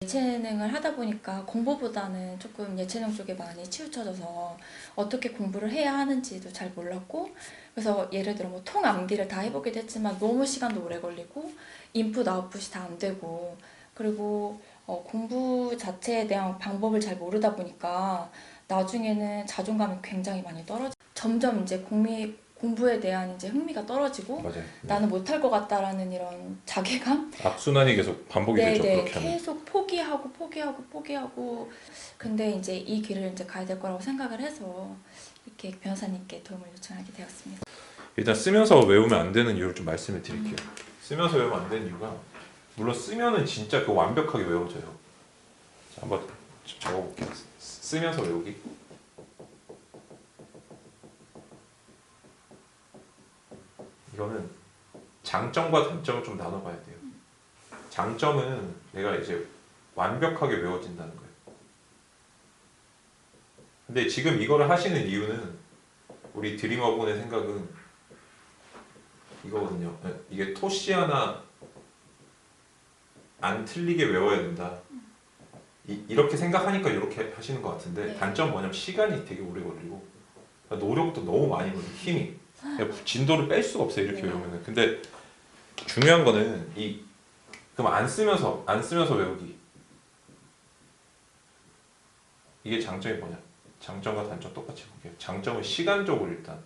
예체능을 하다 보니까 공부보다는 조금 예체능 쪽에 많이 치우쳐져서 어떻게 공부를 해야 하는지도 잘 몰랐고, 그래서 예를 들어 뭐 통암기를 다 해보기도 했지만 너무 시간도 오래 걸리고 인풋 아웃풋이 다 안 되고, 그리고 공부 자체에 대한 방법을 잘 모르다 보니까 나중에는 자존감이 굉장히 많이 떨어져. 점점 이제 공부에 대한 이제 흥미가 떨어지고 맞아요. 네. 나는 못할 것 같다라는 이런 자괴감? 악순환이 계속 반복이 되죠. 네네, 그렇게 하면. 계속 포기하고. 근데 이제 이 길을 이제 가야 될 거라고 생각을 해서 이렇게 변호사님께 도움을 요청하게 되었습니다. 일단 쓰면서 외우면 안 되는 이유를 좀 말씀을 드릴게요. 쓰면서 외우면 안 되는 이유가, 물론 쓰면은 진짜 그 완벽하게 외워져요. 자, 한번 적어볼게요. 쓰면서 외우기. 이거는 장점과 단점을 좀 나눠봐야 돼요. 장점은 내가 이제 완벽하게 외워진다는 거예요. 근데 지금 이거를 하시는 이유는, 우리 드리머분의 생각은 이거거든요. 이게 토시 하나 안 틀리게 외워야 된다. 이렇게 생각하니까 이렇게 하시는 것 같은데, 네. 단점 뭐냐면 시간이 되게 오래 걸리고 노력도 너무 많이 걸리고 힘이 진도를 뺄 수가 없어요. 이렇게 네. 외우면은. 근데 중요한 거는 그럼 안 쓰면서 외우기. 이게 장점이 뭐냐? 장점과 단점 똑같이 볼게요. 장점은 시간적으로 일단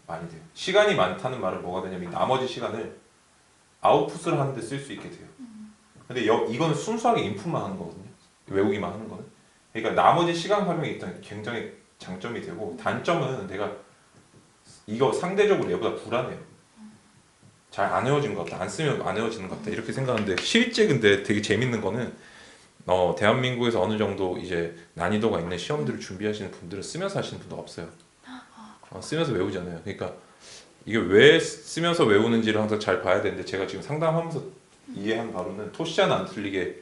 많이 돼요. 시간이 많다는 말은 뭐가 되냐면, 나머지 시간을 아웃풋을 하는데 쓸 수 있게 돼요. 근데 이거는 순수하게 인풋만 하는 거거든요. 외우기만 하는 거는. 그러니까 나머지 시간 활용이 일단 굉장히 장점이 되고, 단점은 내가 이거 상대적으로 얘보다 불안해요. 잘 안 외워진 것 같다. 안 쓰면 안 외워지는 것 같다. 이렇게 생각하는데, 실제 근데 되게 재밌는 거는, 대한민국에서 어느 정도 이제 난이도가 있는 시험들을 준비하시는 분들은 쓰면서 하시는 분도 없어요. 쓰면서 외우잖아요. 그러니까 이게 왜 쓰면서 외우는지를 항상 잘 봐야 되는데, 제가 지금 상담하면서 이해한 바로는 토시 하나 안 틀리게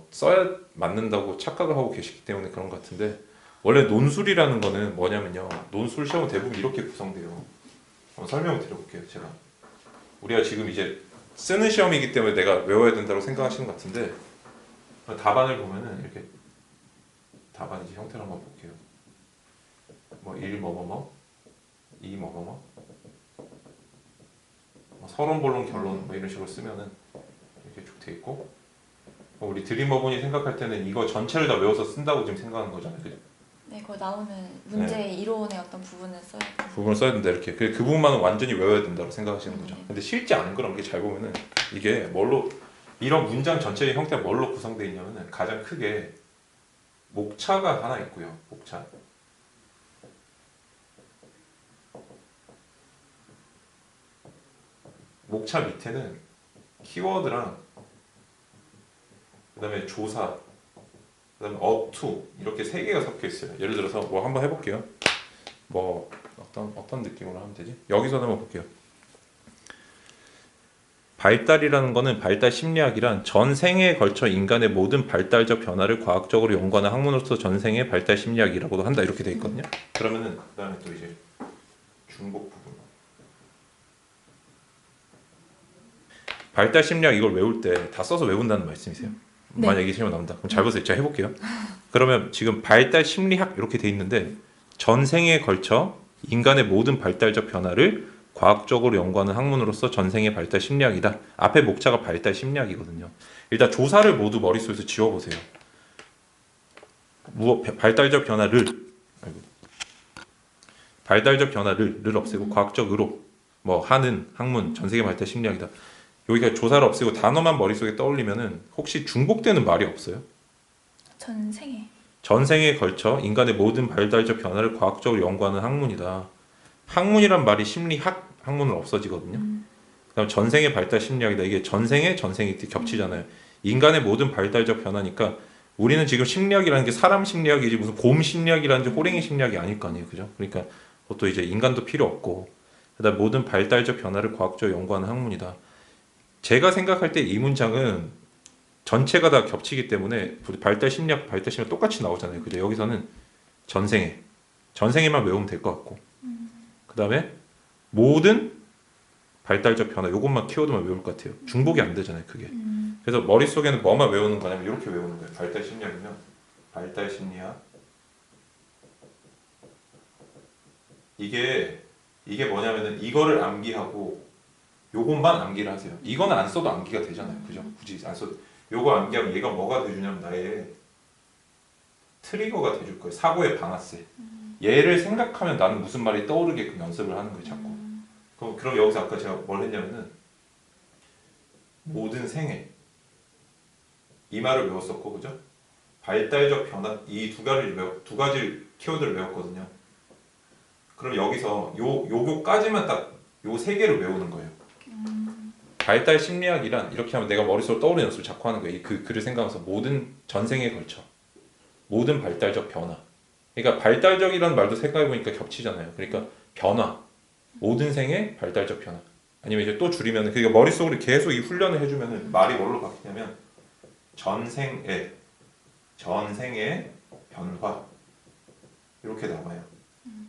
써야 맞는다고 착각을 하고 계시기 때문에 그런 것 같은데, 원래 논술이라는 거는 뭐냐면요, 논술 시험은 대부분 이렇게 구성돼요. 설명을 드려볼게요. 제가 우리가 지금 이제 쓰는 시험이기 때문에 내가 외워야 된다고 생각하시는 것 같은데, 답안을 보면은 이렇게 답안 이제 형태를 한번 볼게요. 뭐 1 뭐뭐뭐, 2 뭐뭐뭐, 서론 본론 결론 뭐 이런 식으로 쓰면은 이렇게 쭉 돼 있고, 우리 드리머분이 생각할 때는 이거 전체를 다 외워서 쓴다고 지금 생각하는 거잖아요. 그죠? 네, 거 나오는 문제의 이론의 어떤 부분을 써야 돼요. 부분을 써야 된다 이렇게. 그 부분만은 완전히 외워야 된다고 생각하시는 거죠. 네. 근데 실제 안 그런 게, 잘 보면은 이게 뭘로, 이런 문장 전체의 형태가 뭘로 구성되어 있냐면은, 가장 크게 목차가 하나 있고요. 목차. 목차 밑에는 키워드랑 그다음에 조사, 그다음에 up to 이렇게 세 개가 섞여 있어요. 예를 들어서 뭐 한번 해볼게요. 뭐 어떤 느낌으로 하면 되지? 여기서 한번 볼게요. 발달이라는 거는, 발달 심리학이란 전 생애에 걸쳐 인간의 모든 발달적 변화를 과학적으로 연구하는 학문으로서 전생의 발달 심리학이라고도 한다. 이렇게 돼 있거든요. 그러면은 그다음에 또 이제 중복 부분. 발달 심리학 이걸 외울 때 다 써서 외운다는 말씀이세요? 네. 만약에 시험에 나온다. 그럼 잘 보세요. 제가 해볼게요. 그러면 지금 발달 심리학 이렇게 돼 있는데, 전 생애에 걸쳐 인간의 모든 발달적 변화를 과학적으로 연구하는 학문으로서 전생의 발달 심리학이다. 앞에 목차가 발달 심리학이거든요. 일단 조사를 모두 머릿속에서 지워보세요. 발달적 변화를, 발달적 변화를 없애고 과학적으로 뭐 하는 학문, 전생의 발달 심리학이다. 여기가 조사를 없애고 단어만 머릿속에 떠올리면은 혹시 중복되는 말이 없어요? 전생에. 전생에 걸쳐 인간의 모든 발달적 변화를 과학적으로 연구하는 학문이다. 학문이란 말이 심리학 학문은 없어지거든요. 그다음 전생의 발달 심리학이다. 이게 전생이 겹치잖아요. 인간의 모든 발달적 변화니까, 우리는 지금 심리학이라는 게 사람 심리학이지 무슨 곰 심리학이라든지 호랭이 심리학이 아닐 거 아니에요. 그죠? 그러니까 그것도 이제 인간도 필요 없고, 그다음 모든 발달적 변화를 과학적으로 연구하는 학문이다. 제가 생각할 때 이 문장은 전체가 다 겹치기 때문에 발달 심리학 똑같이 나오잖아요. 그죠? 여기서는 전생에만 외우면 될 것 같고, 그 다음에 모든 발달적 변화 요것만 키워드만 외울 것 같아요. 중복이 안 되잖아요 그게. 그래서 머릿속에는 뭐만 외우는 거냐면 이렇게 외우는 거예요. 발달 심리학이면 발달 심리학 이게 뭐냐면은 이거를 암기하고 요것만 암기를 하세요. 이거는 안 써도 암기가 되잖아요. 그죠? 굳이 안 써도 요거 암기하면 얘가 뭐가 돼주냐면 나의 트리거가 돼줄 거예요. 사고의 방아쇠. 얘를 생각하면 나는 무슨 말이 떠오르게끔 연습을 하는 거예요. 자꾸. 그럼 여기서 아까 제가 뭘 했냐면은 모든 생애 이 말을 외웠었고 그죠? 발달적 변화 이 두 가지 키워드를 외웠거든요. 그럼 여기서 요거까지만 딱 요 세 개를 외우는 거예요. 발달 심리학이란 이렇게 하면 내가 머릿속으로 떠오르는 연습을 자꾸 하는 거예요. 그 글을 생각하면서 모든 전생에 걸쳐 모든 발달적 변화. 그러니까 발달적이라는 말도 생각해 보니까 겹치잖아요. 그러니까 변화 모든 생의 발달적 변화. 아니면 이제 또 줄이면 그러니까 머릿속으로 계속 이 훈련을 해주면은 말이 뭘로 바뀌냐면 전생의 변화 이렇게 나와요.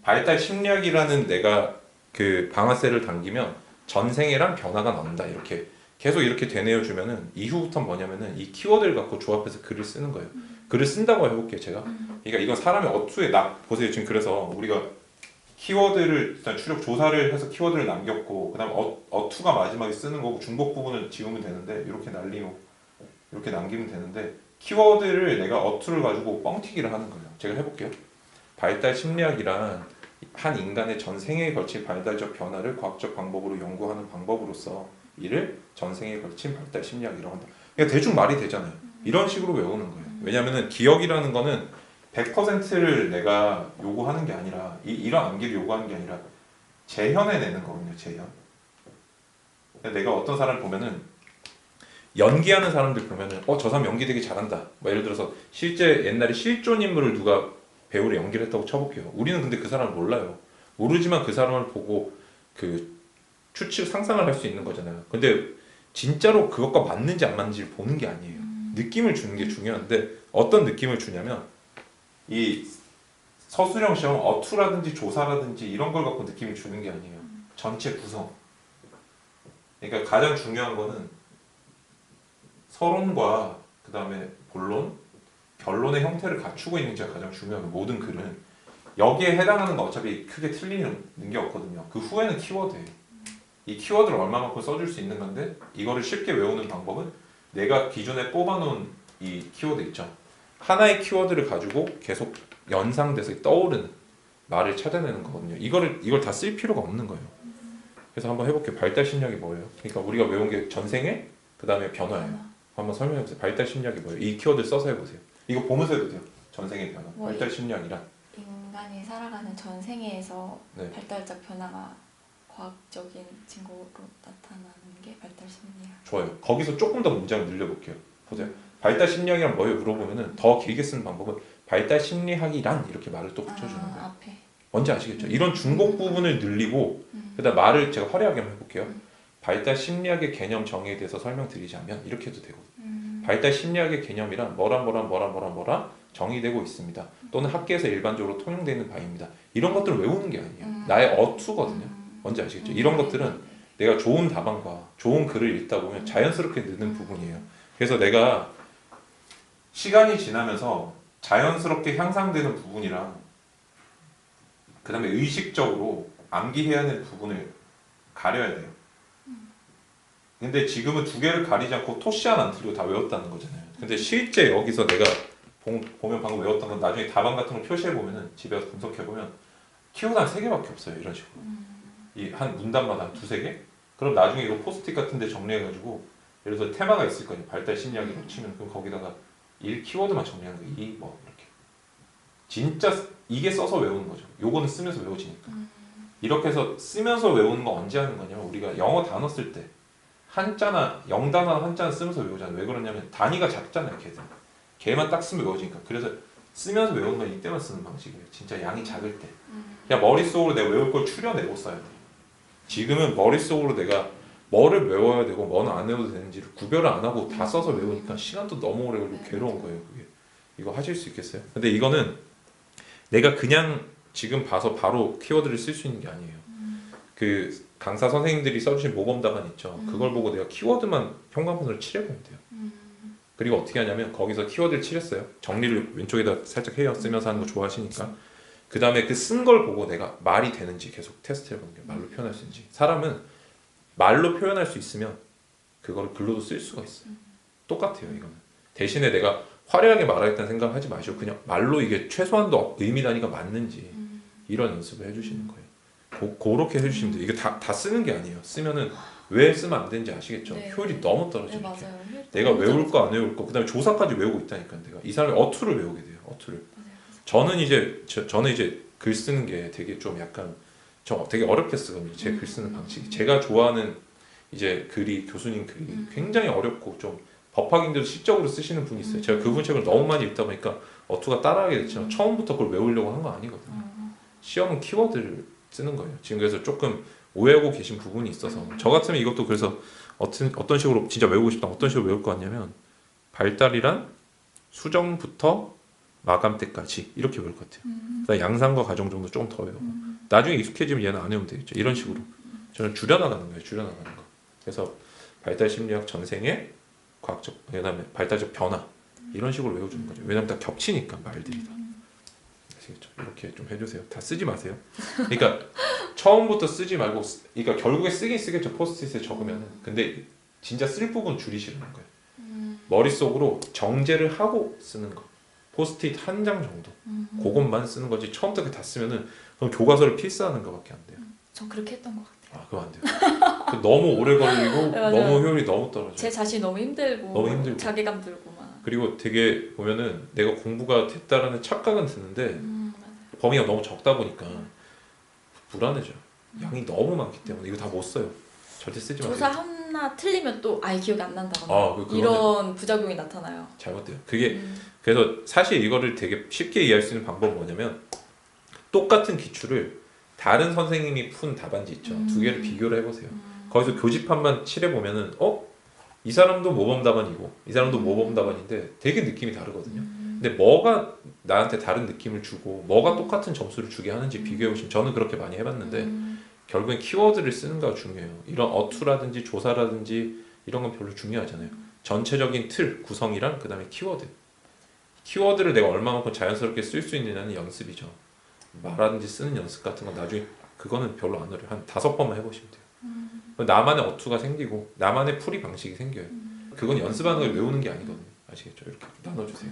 발달 심리학이라는 내가 그 방아쇠를 당기면 전생애랑 변화가 나온다 이렇게 계속 이렇게 되뇌어 주면은 이후부터는 뭐냐면은 이 키워드를 갖고 조합해서 글을 쓰는 거예요. 글을 쓴다고 해볼게요 제가. 그러니까 이건 사람의 어투에 보세요. 지금 그래서 우리가 키워드를 일단 추력 조사를 해서 키워드를 남겼고 그다음 어투가 마지막에 쓰는 거고 중복 부분을 지우면 되는데 이렇게 날리고 이렇게 남기면 되는데 키워드를 내가 어투를 가지고 뻥튀기를 하는 거예요. 제가 해볼게요. 발달 심리학이란 한 인간의 전 생애에 걸친 발달적 변화를 과학적 방법으로 연구하는 방법으로서 이를 전 생애에 걸친 발달 심리학이라고 한다. 그러니까 대충 말이 되잖아요. 이런 식으로 외우는 거예요. 왜냐하면 기억이라는 거는 100%를 내가 요구하는 게 아니라 이런 암기를 요구하는 게 아니라 재현해내는 거거든요. 재현. 내가 어떤 사람을 보면은 연기하는 사람들 보면은 저 사람 연기 되게 잘한다. 뭐 예를 들어서 실제 옛날에 실존 인물을 누가 배우를 연기를 했다고 쳐볼게요. 우리는 근데 그 사람을 몰라요. 모르지만 그 사람을 보고 그 추측 상상을 할 수 있는 거잖아요. 근데 진짜로 그것과 맞는지 안 맞는지를 보는 게 아니에요. 느낌을 주는 게 중요한데 어떤 느낌을 주냐면 이 서술형 시험 어투라든지 조사라든지 이런 걸 갖고 느낌을 주는 게 아니에요. 전체 구성. 그러니까 가장 중요한 거는 서론과 그 다음에 본론, 결론의 형태를 갖추고 있는지가 가장 중요해요. 모든 글은 여기에 해당하는 거 어차피 크게 틀리는 게 없거든요. 그 후에는 키워드예요. 이 키워드를 얼마만큼 써줄 수 있는 건데 이거를 쉽게 외우는 방법은 내가 기존에 뽑아놓은 이 키워드 있죠. 하나의 키워드를 가지고 계속 연상돼서 떠오르는 말을 찾아내는 거거든요. 이걸 다 쓸 필요가 없는 거예요. 그래서 한번 해볼게요. 발달 심리학이 뭐예요? 그러니까 우리가 외운 게 전생에 그 다음에 변화예요. 한번 설명해보세요. 발달 심리학이 뭐예요? 이 키워드를 써서 해보세요. 이거 보면서 해도 돼요. 전생의 변화. 발달 심리학이란 인간이 살아가는 전 생애에서 네. 발달적 변화가 과학적인 증거로 나타나는 게 발달 심리학. 좋아요. 거기서 조금 더 문장을 늘려볼게요. 보세요. 발달 심리학이란 뭐예요? 물어보면은 더 길게 쓰는 방법은 발달 심리학이란 이렇게 말을 또 붙여주는 거예요. 앞에. 뭔지 아시겠죠? 이런 중복 부분을 늘리고 그다음 말을 제가 화려하게 한번 해볼게요. 발달 심리학의 개념 정의에 대해서 설명드리자면 이렇게 해도 되고 발달 심리학의 개념이란 뭐라 정의되고 있습니다. 또는 학계에서 일반적으로 통용되어 있는 바입니다. 이런 것들을 외우는 게 아니에요. 나의 어투거든요. 뭔지 아시겠죠? 이런 것들은 내가 좋은 답안과 좋은 글을 읽다 보면 자연스럽게 느는 부분이에요. 그래서 내가 시간이 지나면서 자연스럽게 향상되는 부분이랑 그 다음에 의식적으로 암기해야 하는 부분을 가려야 돼요. 근데 지금은 두 개를 가리지 않고 토시 하나 안 틀리고 다 외웠다는 거잖아요. 근데 실제 여기서 내가 보면 방금 외웠던 건 나중에 답안 같은 걸 표시해 보면은 집에 가서 분석해 보면 키워드 한 3개밖에 없어요. 이런 식으로. 이 한 문단마다 한 2-3개? 그럼 나중에 이거 포스트잇 같은 데 정리해 가지고 예를 들어 테마가 있을 거예요. 발달 심리학이라고 치면 그럼 거기다가 1 키워드만 정리하는 거예요. 뭐 이렇게. 진짜 이게 써서 외우는 거죠. 요거는 쓰면서 외워지니까. 이렇게 해서 쓰면서 외우는 거 언제 하는 거냐면 우리가 영어 단어 쓸 때 한자나 영단어나 한자는 쓰면서 외우잖아요. 왜 그러냐면 단위가 작잖아요. 걔만 딱 쓰면 외워지니까. 그래서 쓰면서 외우는 건 이때만 쓰는 방식이에요. 진짜 양이 작을 때. 그냥 머릿속으로 내가 외울 걸 추려내고 써야 돼요. 지금은 머릿속으로 내가 뭐를 외워야 되고 뭐는 안 외워도 되는지를 구별을 안 하고 다 써서 외우니까 시간도 너무 오래 걸리고 괴로운 거예요. 그게. 이거 하실 수 있겠어요? 근데 이거는 내가 그냥 지금 봐서 바로 키워드를 쓸 수 있는 게 아니에요. 그 강사 선생님들이 써주신 모범 답안 있죠. 그걸 보고 내가 키워드만 평가문으로 칠해보면 돼요. 그리고 어떻게 하냐면 거기서 키워드를 칠했어요. 정리를 왼쪽에다 살짝 해요. 쓰면서 하는 거 좋아하시니까. 그 다음에 그 쓴 걸 보고 내가 말이 되는지 계속 테스트 해보는 거예요. 말로 표현할 수 있는지. 사람은 말로 표현할 수 있으면 그거를 글로도 쓸 수가 있어요. 똑같아요 이거는. 대신에 내가 화려하게 말하겠다는 생각을 하지 마시고 그냥 말로 이게 최소한도 의미 단위가 맞는지 이런 연습을 해주시는 거예요. 그렇게 해주시면 돼요. 이게 다 쓰는 게 아니에요. 쓰면은 왜 쓰면 안 되는지 아시겠죠? 네. 효율이 너무 네, 떨어져요. 이렇게. 맞아요. 내가 외울 거 안 외울 거 그다음에 조사까지 외우고 있다니까 내가 이 사람이 어투를 외우게 돼요. 어투를. 저는 이제 글 쓰는 게 되게 좀 약간 저 되게 어렵게 쓰거든요. 제 글 쓰는 방식이. 제가 좋아하는 이제 글이 교수님 글이 굉장히 어렵고 좀 법학인데도 시적으로 쓰시는 분이 있어요. 제가 그분 책을 너무 많이 읽다 보니까 어투가 따라하게 됐지만 처음부터 그걸 외우려고 한 거 아니거든요. 시험은 키워드를 쓰는 거예요. 지금 그래서 조금 오해하고 계신 부분이 있어서 저 같으면 이것도 그래서 어떤 식으로 진짜 외우고 싶다 어떤 식으로 외울 것 같냐면 발달이란 수정부터 마감 때까지 이렇게 외울 것 같아요. 그다음 양상과 과정 정도 조금 더 외우고 나중에 익숙해지면 얘는 안 외우면 되겠죠. 이런 식으로 저는 줄여나가는 거예요. 줄여나가는 거. 그래서 발달 심리학 전생의 과학적 그다음에 발달적 변화 이런 식으로 외워주는 거죠. 왜냐면 다 겹치니까 말들이 다. 아시겠죠? 이렇게 좀 해주세요. 다 쓰지 마세요. 그러니까 처음부터 쓰지 말고 그러니까 결국에 쓰긴 쓰겠죠. 포스트잇에 적으면은. 근데 진짜 쓸 부분 줄이시는 거예요. 머릿속으로 정제를 하고 쓰는 거. 포스트잇 한 장 정도. 그것만 쓰는 거지. 처음부터 다 쓰면은 그럼 교과서를 필사하는 거밖에 안 돼요. 저 그렇게 했던 것 같아요. 아, 그럼 안 돼요. 너무 오래 걸리고 네, 맞아요. 너무 효율이 너무 떨어져요. 제 자신이 너무 힘들고, 너무 힘들고. 자괴감 들고 막. 그리고 되게 보면은 내가 공부가 됐다라는 착각은 드는데 맞아요. 범위가 너무 적다 보니까 불안해져요. 양이 너무 많기 때문에 이거 다 못 써요. 절대 쓰지 마세요. 조사 하나 틀리면 또 아예 기억이 안 난다거나 그거는 이런 부작용이 나타나요. 잘못돼요. 그게 그래서 사실 이거를 되게 쉽게 이해할 수 있는 방법은 뭐냐면 똑같은 기출을 다른 선생님이 푼 답안지 있죠. 두 개를 비교를 해보세요. 거기서 교집합만 칠해보면은 이 사람도 모범 답안이고 이 사람도 모범 답안인데 되게 느낌이 다르거든요. 근데 뭐가 나한테 다른 느낌을 주고 뭐가 똑같은 점수를 주게 하는지 비교해보시면 저는 그렇게 많이 해봤는데 결국엔 키워드를 쓰는 거가 중요해요. 이런 어투라든지 조사라든지 이런 건 별로 중요하잖아요. 전체적인 틀, 구성이랑 그 다음에 키워드. 키워드를 내가 얼마만큼 자연스럽게 쓸 수 있느냐는 연습이죠. 말하든지 쓰는 연습 같은 건 나중에 그거는 별로 안 어려워요. 한 5번만 해보시면 돼요. 나만의 어투가 생기고 나만의 풀이 방식이 생겨요. 그건 연습하는 걸 외우는 게 아니거든요. 아시겠죠? 이렇게 나눠주세요.